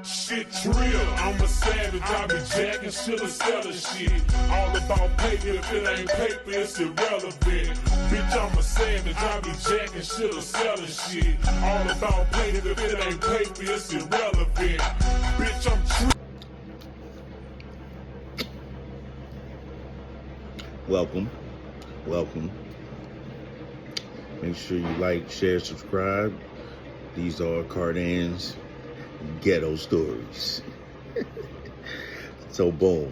Shit real, I'm a savage, I be jacking shit or selling shit. All about paper, if it ain't paper, it's irrelevant. Bitch, I'm a savage, I be jacking shit or selling shit. All about paper, if it ain't paper, it's irrelevant. Bitch, I'm Welcome. Make sure you like, share, subscribe. These are Cardan's Ghetto Stories. So boom.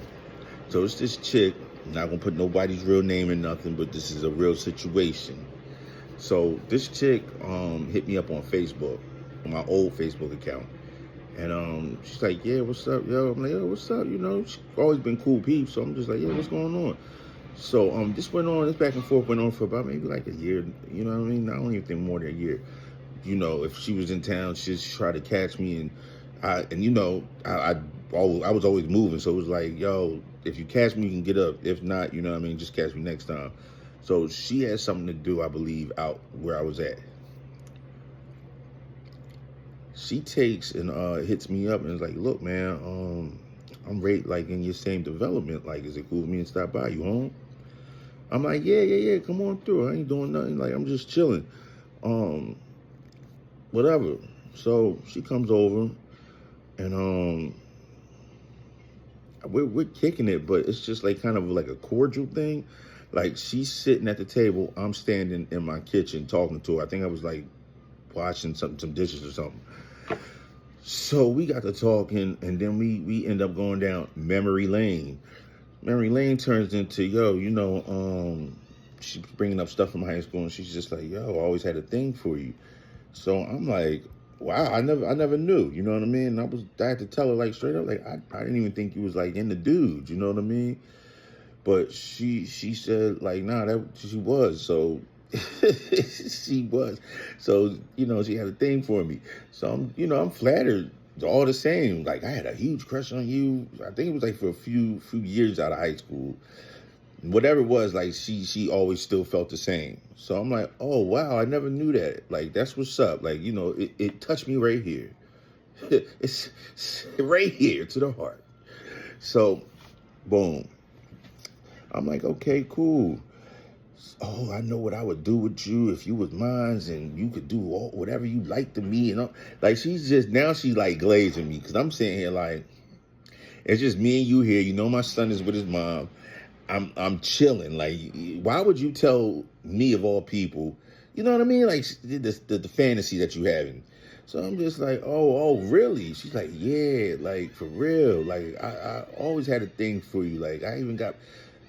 So it's this chick. I'm not gonna put nobody's real name in nothing, but this is a real situation. So this chick hit me up on Facebook, on my old Facebook account. And she's like, yeah, what's up, yo? I'm like, yo, what's up? You know, she's always been cool peeps. So I'm just like, yeah, what's going on? So this back and forth went on for about maybe like a year. You know what I mean? I don't even think more than a year. You know, if she was in town, she'd try to catch me, and I was always moving, so it was like, yo, if you catch me, you can get up. If not, you know what I mean, just catch me next time. So she had something to do, I believe, out where I was at. She takes and hits me up and is like, look, man, I'm right like in your same development. Like, is it cool with me to stop by? You home? I'm like, yeah, come on through. I ain't doing nothing. Like, I'm just chilling. Whatever. So she comes over and we're kicking it, but it's just like kind of like a cordial thing. Like, she's sitting at the table, I'm standing in my kitchen talking to her. I think I was like washing some dishes or something. So we got to talking, and then we end up going down memory lane. Memory lane turns into, yo, you know, she's bringing up stuff from high school, and she's just like, yo, I always had a thing for you. So I'm like, wow, I never knew, you know what I mean? And I had to tell her like straight up, like, I didn't even think you was like into dudes, you know what I mean? But she said like, nah, that she was. So she was. So, you know, she had a thing for me. So I'm flattered all the same. Like, I had a huge crush on you. I think it was like for a few years out of high school. Whatever it was, like, she always still felt the same. So I'm like, oh, wow, I never knew that. Like, that's what's up. Like, you know, it touched me right here. It's right here to the heart. So, boom. I'm like, okay, cool. Oh, I know what I would do with you if you was mine, and you could do whatever you like to me. And like, she's like glazing me, because I'm sitting here like, it's just me and you here. You know, my son is with his mom. I'm chilling. Like, why would you tell me of all people? You know what I mean? Like, the fantasy that you having. So I'm just like, oh, really? She's like, yeah, like, for real. Like, I always had a thing for you. Like, I even got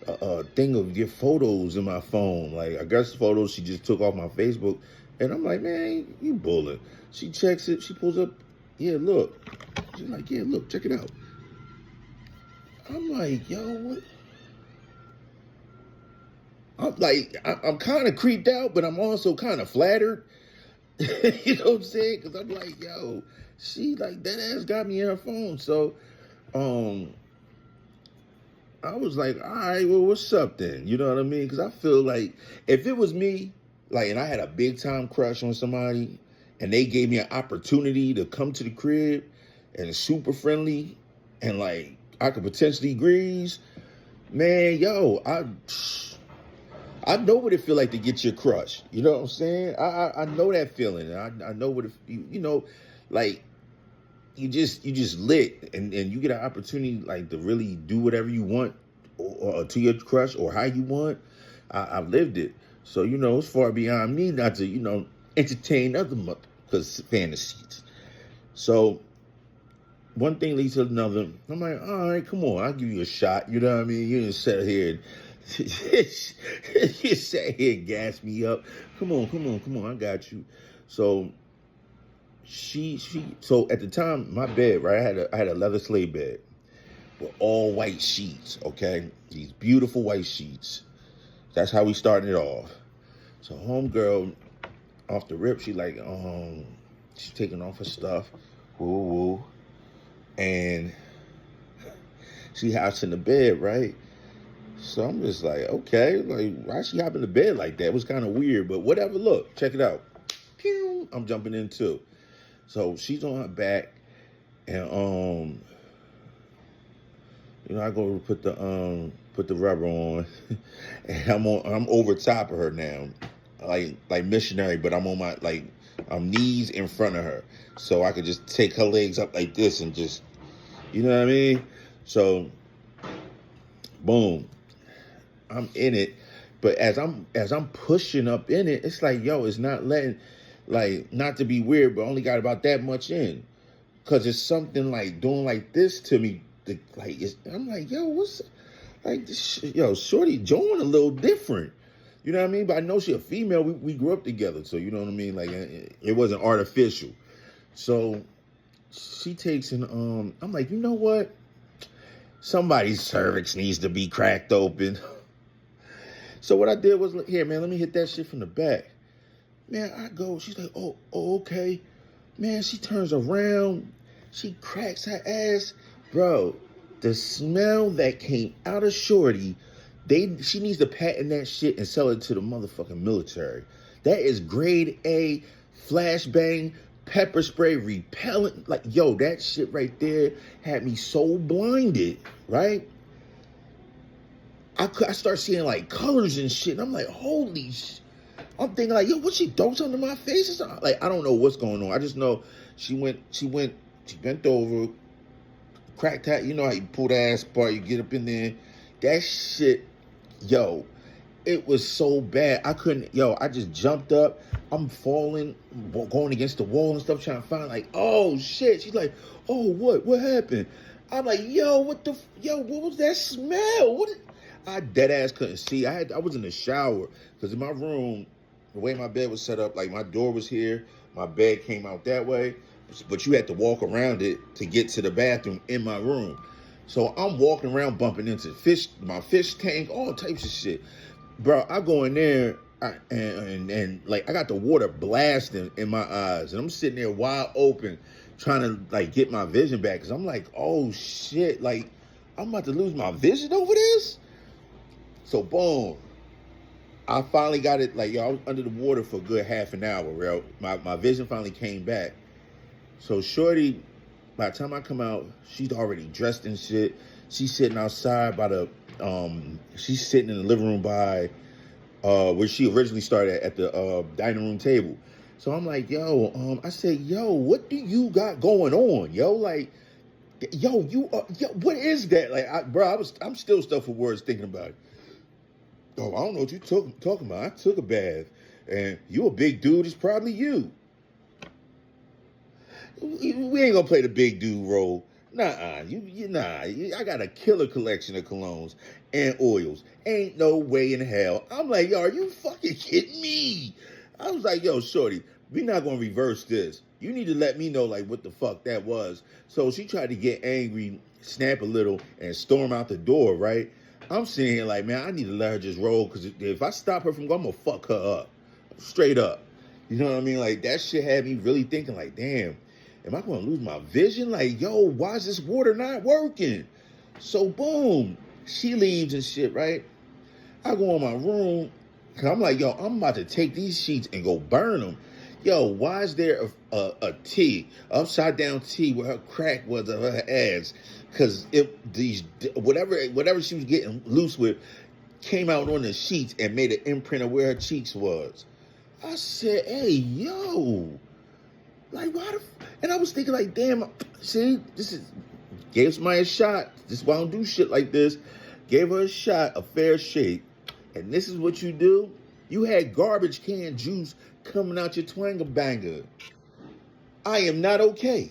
a thing of your photos in my phone. Like, I guess photos she just took off my Facebook. And I'm like, man, you bullet. She checks it. She pulls up. Yeah, look. She's like, yeah, look, check it out. I'm like, yo, what? I'm kind of creeped out, but I'm also kind of flattered. You know what I'm saying? Because I'm like, yo, she like that ass got me in her phone. So, I was like, all right, well, what's up then? You know what I mean? Because I feel like if it was me, like, and I had a big time crush on somebody, and they gave me an opportunity to come to the crib and super friendly, and like I could potentially grease, man, yo, I know what it feel like to get your crush. You know what I'm saying? I know that feeling. I know what it, you know, like, you just lit, and you get an opportunity like to really do whatever you want or to your crush or how you want. I've lived it. So, you know, it's far beyond me not to, you know, entertain other fantasies. So one thing leads to another. I'm like, all right, come on, I'll give you a shot. You know what I mean? You just sit here and you sat here and gas me up. Come on, I got you. So so at the time, my bed, right, I had a leather sleigh bed with all white sheets, okay? These beautiful white sheets. That's how we started it off. So homegirl, off the rip, she like, she's taking off her stuff, woo, and she hops in the bed, right? So I'm just like, okay, like, why she hop in the bed like that? It was kind of weird, but whatever. Look, check it out. Pew! I'm jumping in too. So she's on her back, And I go put the rubber on, and I'm over top of her now, like missionary, but I'm on my I'm knees in front of her, so I could just take her legs up like this and just, you know what I mean? So, boom, I'm in it, but as I'm pushing up in it, it's like, yo, it's not letting, like, not to be weird, but only got about that much in, cause it's something like doing like this to me. I'm like, yo, what's like this? Yo, shorty join a little different. You know what I mean? But I know she a female. We grew up together, so you know what I mean. Like it wasn't artificial. So she takes and I'm like, you know what? Somebody's cervix needs to be cracked open. So what I did was, here, man, let me hit that shit from the back. Man, I go. She's like, oh, okay. Man, she turns around. She cracks her ass. Bro, the smell that came out of shorty, she needs to patent that shit and sell it to the motherfucking military. That is grade A flashbang pepper spray repellent. Like, yo, that shit right there had me so blinded, right? I start seeing like colors and shit, and I'm like, holy shit. I'm thinking like, yo, what, she throw something in my face or something? Like, I don't know what's going on. I just know she bent over, cracked hat. You know how you pull the ass part, you get up in there. That shit, yo, it was so bad. I just jumped up. I'm falling, going against the wall and stuff, trying to find like, oh shit. She's like, oh, what happened? I'm like, yo, what was that smell? I dead ass couldn't see. I was in the shower, because in my room, the way my bed was set up, like my door was here, my bed came out that way, but you had to walk around it to get to the bathroom in my room. So I'm walking around bumping into my fish tank, all types of shit. Bro, I go in there and like I got the water blasting in my eyes, and I'm sitting there wide open trying to like get my vision back, because I'm like, oh shit, like I'm about to lose my vision over this. So boom, I finally got it. Like, yo, I was under the water for a good half an hour, bro. My vision finally came back. So shorty, by the time I come out, she's already dressed and shit. She's sitting outside she's sitting in the living room by where she originally started at the dining room table. So I'm like, yo, I said, yo, what do you got going on, yo? Like, yo, what is that? Like, I'm still stuck for words thinking about it. Oh, I don't know what you talking about. I took a bath, and you a big dude. It's probably you. We ain't gonna play the big dude role. Nah. I got a killer collection of colognes and oils. Ain't no way in hell. I'm like, yo, are you fucking kidding me? I was like, yo, shorty, we not gonna reverse this. You need to let me know like what the fuck that was. So she tried to get angry, snap a little, and storm out the door, right? I'm sitting here like, man, I need to let her just roll, because if I stop her from going, I'm going to fuck her up. Straight up. You know what I mean? Like, that shit had me really thinking, like, damn, am I going to lose my vision? Like, yo, why is this water not working? So, boom, she leaves and shit, right? I go in my room, and I'm like, yo, I'm about to take these sheets and go burn them. Yo, why is there a T, upside down T, where her crack was of her ass? Because whatever she was getting loose with came out on the sheets and made an imprint of where her cheeks was. I said, hey, yo, like, why and I was thinking, like, damn, see, gave somebody a shot. This is why I don't do shit like this. Gave her a shot, a fair shake. And this is what you do? You had garbage can juice coming out your twanger banger. I am not okay.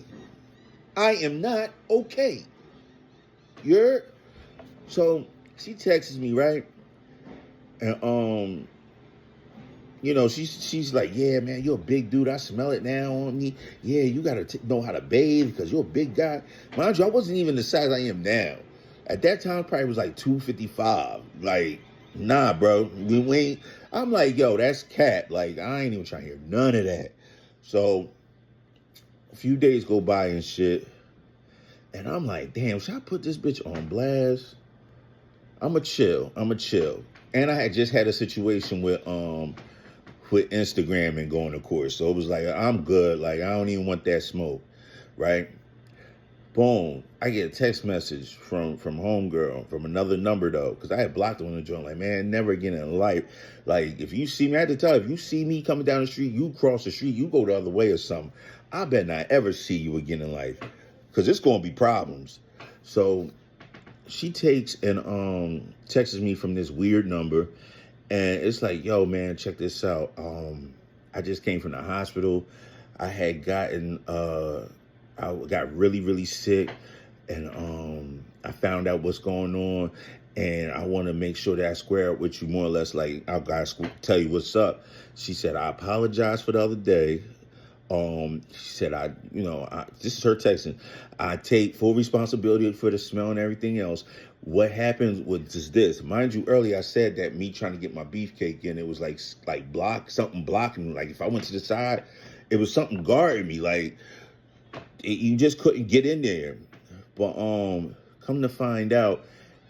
I am not okay. So she texts me, right? And she's like, yeah, man, you're a big dude. I smell it now on me. Yeah, you gotta know how to bathe, because you're a big guy. Mind you, I wasn't even the size I am now. At that time, probably was like 255. Like, nah, bro. We ain't. I'm like, yo, that's cat. Like, I ain't even trying to hear none of that. So a few days go by and shit. And I'm like, damn, should I put this bitch on blast? I'ma chill. And I had just had a situation with Instagram and going to court. So it was like, I'm good. Like, I don't even want that smoke, right? Boom. I get a text message from homegirl, from another number though, because I had blocked her on the joint. Like, man, never again in life. Like, if you see me, I had to tell her, if you see me coming down the street, you cross the street, you go the other way or something. I bet not ever see you again in life, because it's going to be problems. So she takes and texts me from this weird number, and it's like, yo, man, check this out. I just came from the hospital. I had gotten I got really, really sick, and I found out what's going on, and I want to make sure that I square up with you more or less. Like, I gotta tell you what's up. She said, I apologize for the other day. She said, this is her texting. I take full responsibility for the smell and everything else. What happened was just this. Mind you, earlier I said that me trying to get my beefcake in, it was like something blocking me. Like, if I went to the side, it was something guarding me. Like, you just couldn't get in there. But come to find out,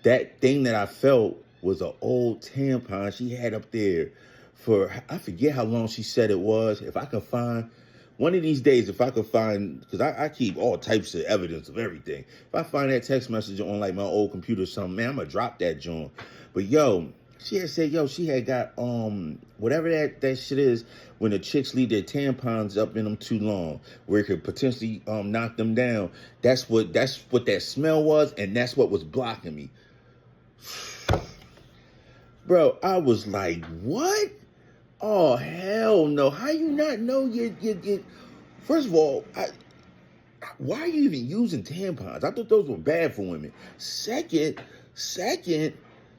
that thing that I felt was an old tampon she had up there for, I forget how long she said it was. If I could find, one of these days, if I could find, because I keep all types of evidence of everything. If I find that text message on like my old computer or something, man, I'm going to drop that joint. But yo, she had said, yo, she had got, whatever that shit is, when the chicks leave their tampons up in them too long, where it could potentially knock them down. That's what that smell was, and that's what was blocking me. Bro, I was like, what? Oh, hell no. How you not know you first of all, why are you even using tampons? I thought those were bad for women. Second,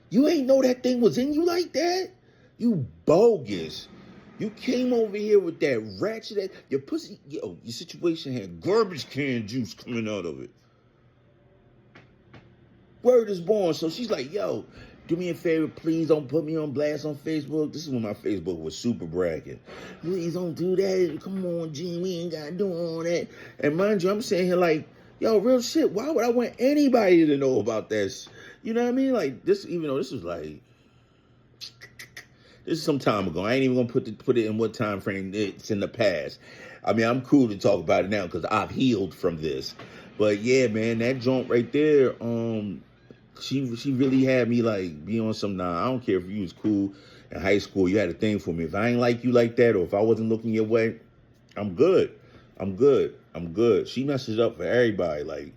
you ain't know that thing was in you like that? You bogus. You came over here with that ratchet, your pussy, your situation had garbage can juice coming out of it. Word is born. So she's like, yo, do me a favor, please don't put me on blast on Facebook. This is when my Facebook was super bragging. Please don't do that. Come on, Gene, we ain't got to do all that. And mind you, I'm sitting here like, yo, real shit, why would I want anybody to know about that? You know what I mean? Like, this, even though this was like, this is some time ago. I ain't even gonna put it in what time frame it's in the past. I mean, I'm cool to talk about it now because I've healed from this. But yeah, man, that joint right there, she really had me like be on some, nah, I don't care if you was cool in high school, you had a thing for me. If I ain't like you like that, or if I wasn't looking your way, I'm good. She messes up for everybody. Like,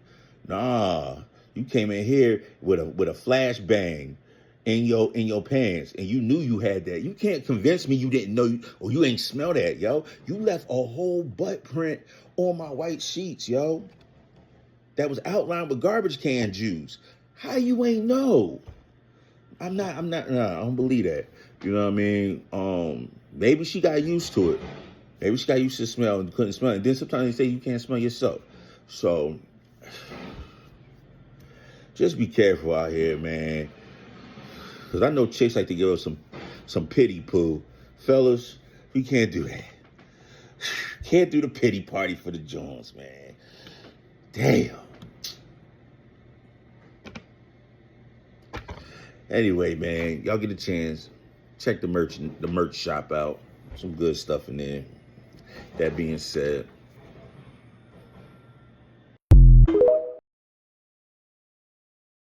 nah, you came in here with a flashbang in your pants, and you knew you had that. You can't convince me you didn't know, or you ain't smell that, yo. You left a whole butt print on my white sheets, yo. That was outlined with garbage can juice. How you ain't know? I'm not, nah, I don't believe that. You know what I mean? Maybe she got used to it. Maybe she got used to smell and couldn't smell it. And then sometimes they say you can't smell yourself. So, just be careful out here, man. Because I know chicks like to give us some pity poo. Fellas, we can't do that. Can't do the pity party for the Jones, man. Damn. Anyway, man, y'all get a chance, check the merch shop out. Some good stuff in there. That being said,